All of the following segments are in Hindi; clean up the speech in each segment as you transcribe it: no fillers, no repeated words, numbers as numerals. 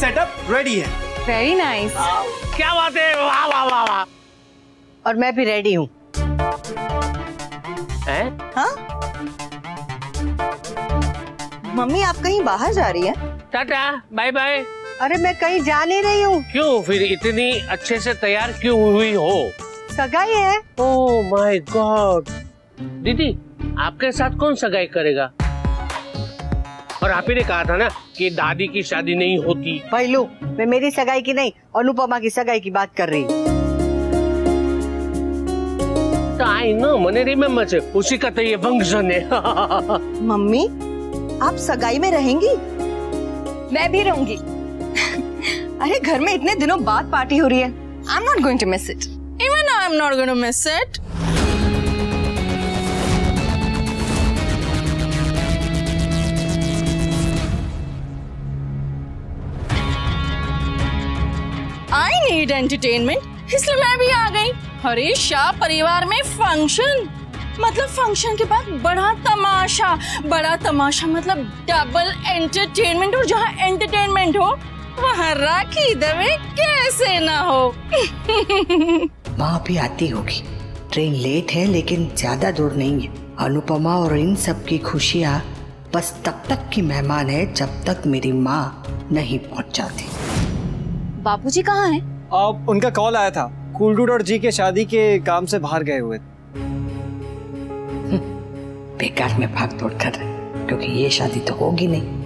सेटअप रेडी है। Very nice. क्या बात है, वाह वाह वाह वाह। और मैं भी रेडी हूँ। हाँ? मम्मी आप कहीं बाहर जा रही है? Tata bye bye. अरे मैं कहीं जा नहीं रही हूँ। क्यों फिर इतनी अच्छे से तैयार क्यों हुई हो? सगाई है। Oh my God. दीदी आपके साथ कौन सगाई करेगा? और आप ही ने कहा था ना कि दादी की शादी नहीं होती। पहलू मैं मेरी सगाई की नहीं अनुपमा की सगाई की बात कर रही हूँ। आई नो मने रिमेम्बर से उसी का तो ये फंक्शन है। मम्मी आप सगाई में रहेंगी? मैं भी रहूंगी। अरे घर में इतने दिनों बाद पार्टी हो रही है। I'm not going to miss it. Even I'm not going to miss it. I need entertainment, इसलिए मैं भी आ गई। हरीश शाह परिवार में फंक्शन, मतलब फंक्शन के बाद बड़ा तमाशा मतलब डबल एंटरटेनमेंट। और जहाँ एंटरटेनमेंट हो वहाँ राखी दवे कैसे ना हो। माँ भी आती होगी, ट्रेन लेट है लेकिन ज्यादा दूर नहीं है। अनुपमा और इन सब की खुशियाँ बस तब तक की मेहमान है जब तक मेरी माँ नहीं पहुँच जाती। बापूजी कहाँ हैं? उनका कॉल आया था, कूल डूड और जी के शादी के काम से बाहर गए हुए। बेकार में भाग दौड़ कर रहे, क्योंकि ये शादी तो होगी नहीं।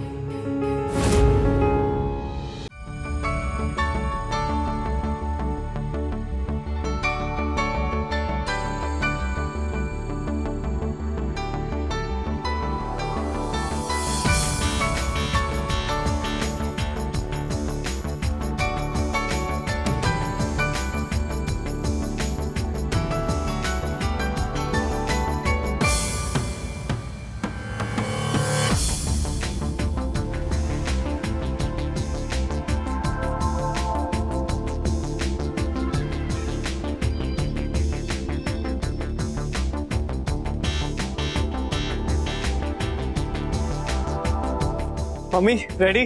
Mummy ready?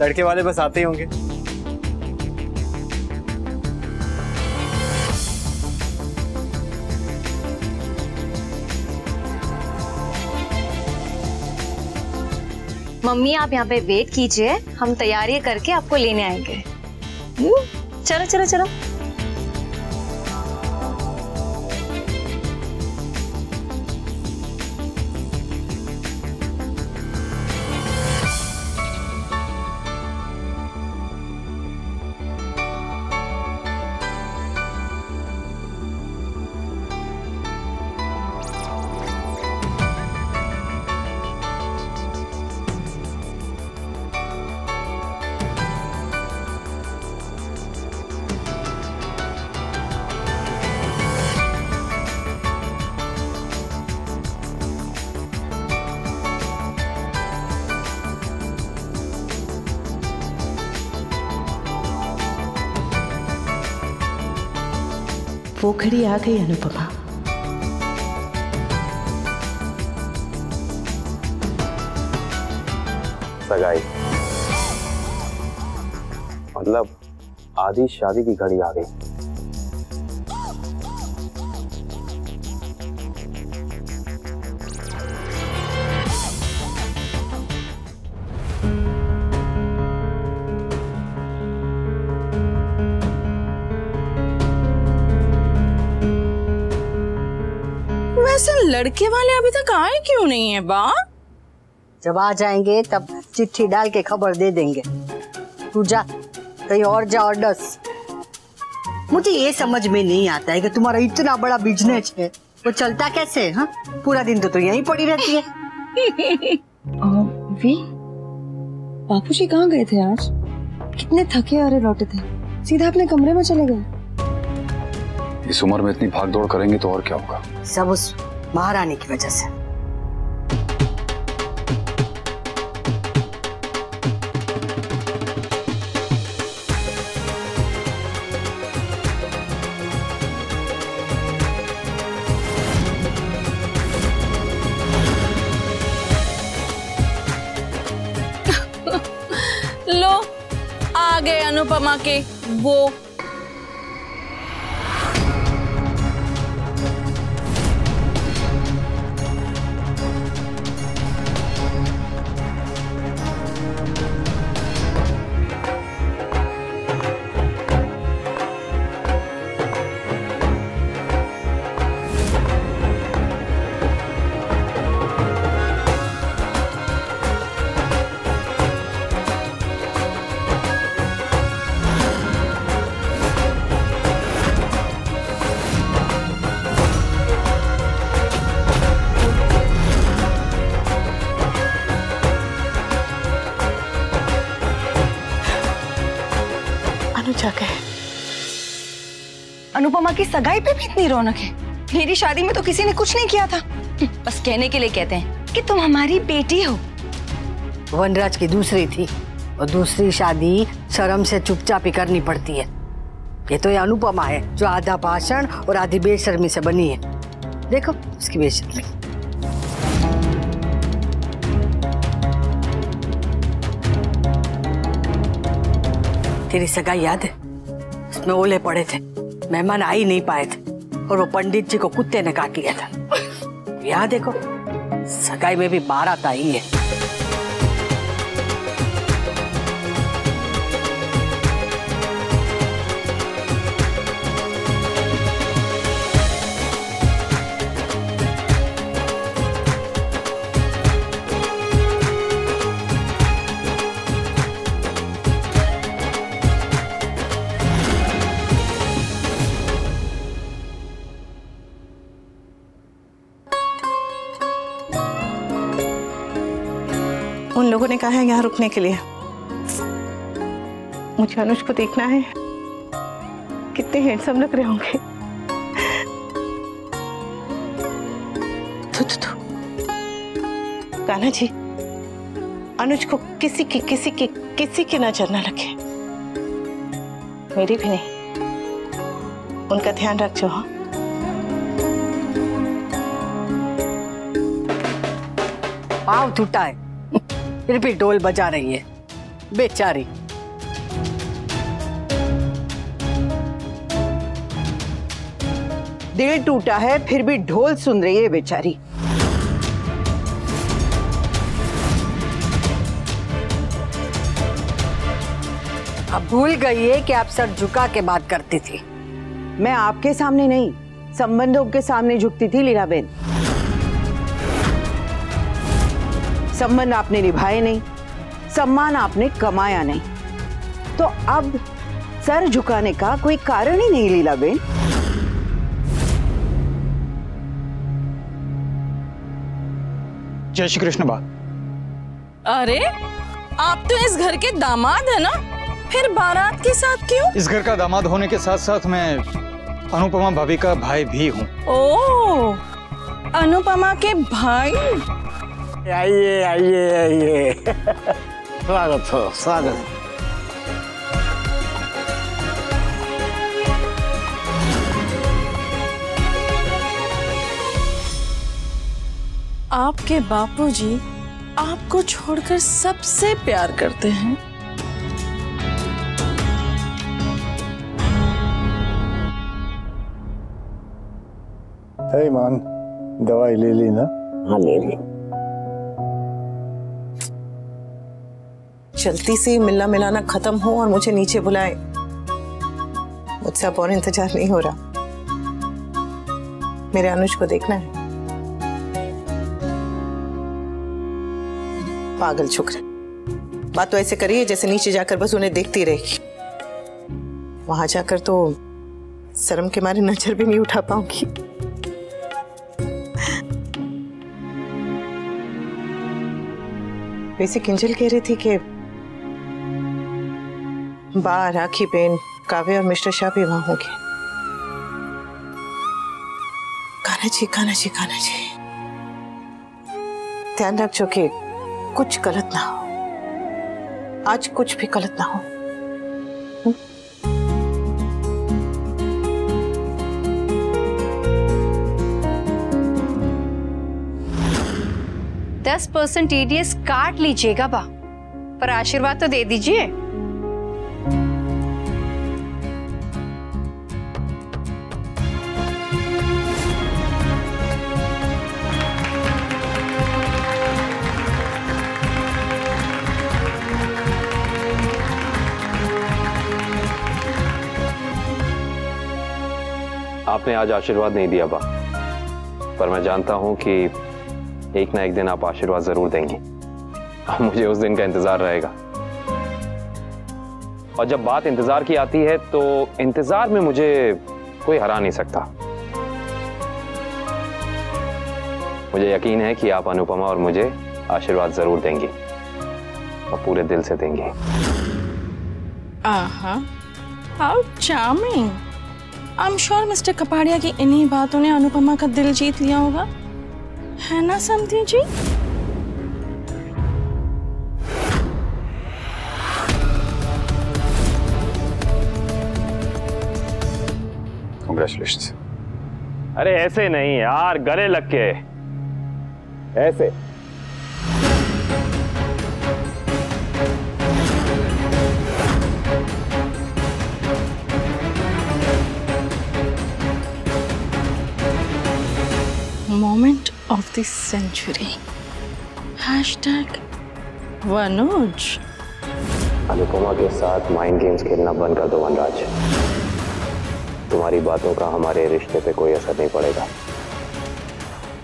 लड़के वाले बस आते ही होंगे। मम्मी आप यहाँ पे वेट कीजिए, हम तैयारी करके आपको लेने आएंगे। चलो चलो चलो। वो घड़ी आ गई अनुपमा। सगाई मतलब आधी शादी की घड़ी आ गई। वैसे लड़के वाले अभी तक आए क्यों नहीं है बा? जब आ जाएंगे तब चिट्ठी डाल के खबर दे देंगे। तू जा, कहीं और जा और डस। मुझे ये समझ में नहीं आता है कि तुम्हारा इतना बड़ा बिजनेस है, वो चलता कैसे? हाँ, पूरा दिन तो यहीं पड़ी रहती है। बापूजी कहाँ गए थे आज? कितने थके हारे लौटे थे, सीधा अपने कमरे में चले गए। इस उम्र में इतनी भाग दौड़ करेंगे तो और क्या होगा? सब उस महारानी की वजह से। लो गए अनुपमा के वो। अनुपमा की सगाई पे भी इतनी रौनक है। मेरी शादी में तो किसी ने कुछ नहीं किया था। बस कहने के लिए कहते हैं कि तुम हमारी बेटी हो। वनराज की दूसरी थी और दूसरी शादी शर्म से चुपचाप ही करनी पड़ती है। ये तो ये अनुपमा है जो आधा भाषण और आधी बेशर्मी से बनी है। देखो उसकी बेशर्मी। तेरी सगाई याद है? उसमें ओले पड़े थे, मेहमान आ ही नहीं पाए थे और वो पंडित जी को कुत्ते ने काट लिया था। यहाँ देखो सगाई में भी बारात आई है। उन लोगों ने कहा है यहाँ रुकने के लिए। मुझे अनुज को देखना है, कितने हैंडसम लग रहे होंगे। कान्हा जी, अनुज को किसी की नजर न लगे, मेरी भी नहीं। उनका ध्यान रखो। हाँ, पाँव टूटा है फिर भी ढोल बजा रही है बेचारी। दिल टूटा है फिर भी ढोल सुन रही है बेचारी। अब भूल गई है कि आप सर झुका के बात करती थी। मैं आपके सामने नहीं, संबंधों के सामने झुकती थी लीलाबेन। संबंध आपने निभाए नहीं, सम्मान आपने कमाया नहीं, तो अब सर झुकाने का कोई कारण ही नहीं लीलाबेन। जय श्री कृष्ण बा। अरे आप तो इस घर के दामाद है ना, फिर बारात के साथ क्यों? इस घर का दामाद होने के साथ साथ मैं अनुपमा भाभी का भाई भी हूँ। ओह, अनुपमा के भाई। आइए आइए आइए। स्वागत हो, स्वागत। आपके बापूजी आपको छोड़कर सबसे प्यार करते हैं। मान, दवाई ले ली ना? हाँ ले ली। जल्दी से मिलना मिलाना खत्म हो और मुझे नीचे बुलाए। मुझसे अब और इंतजार नहीं हो रहा, मेरे अनुज को देखना है। पागल छोकरा, बात तो ऐसे करिए जैसे नीचे जाकर बस उन्हें देखती रहेगी। वहां जाकर तो शर्म के मारे नजर भी नहीं उठा पाऊंगी। वैसे किंजल कह रही थी कि बा, राखी बेन, काव्य और मिस्टर शाह भी वहां होंगे। कान्हा जी, कान्हा जी, कान्हा जी, ध्यान रखो कि कुछ गलत ना हो, आज कुछ भी गलत ना हो। 10% TDS काट लीजिएगा बा, पर आशीर्वाद तो दे दीजिए। आपने आज आशीर्वाद नहीं दिया बा, पर मैं जानता हूं कि एक ना एक दिन आप आशीर्वाद जरूर देंगी। मुझे उस दिन का इंतजार रहेगा। और जब बात इंतजार की आती है तो इंतजार में मुझे कोई हरा नहीं सकता। मुझे यकीन है कि आप अनुपमा और मुझे आशीर्वाद जरूर देंगी और पूरे दिल से देंगी। आहा, how charming. I am sure mister Kapadia की इन्हीं बातों ने अनुपमा का दिल जीत लिया होगा, है ना समधी जी? Congratulations. अरे ऐसे नहीं यार, गले लग के ऐसे। Moment of the century. Hashtag Vanuj. Anupama के साथ माइंड गेम्स खेलना बंद कर दो वनराज। तुम्हारी बातों का हमारे रिश्ते पे कोई असर नहीं पड़ेगा।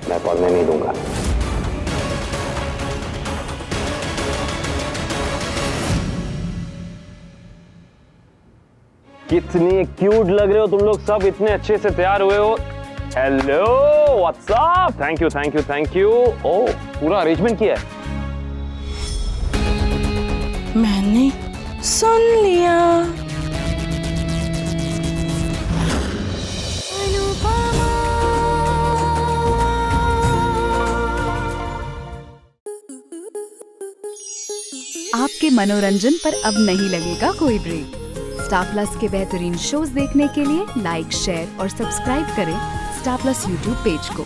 मैं पढ़ने नहीं दूंगा। कितनी क्यूट लग रहे हो तुम लोग सब, इतने अच्छे से तैयार हुए हो। Hello, what's up? Thank you thank you thank you. Oh, पूरा अरेंजमेंट किया है। मैंने सुन लिया। आपके मनोरंजन पर अब नहीं लगेगा कोई ब्रेक। स्टार प्लस के बेहतरीन शोज देखने के लिए लाइक, शेयर और सब्सक्राइब करें स्टार प्लस यूट्यूब पेज को।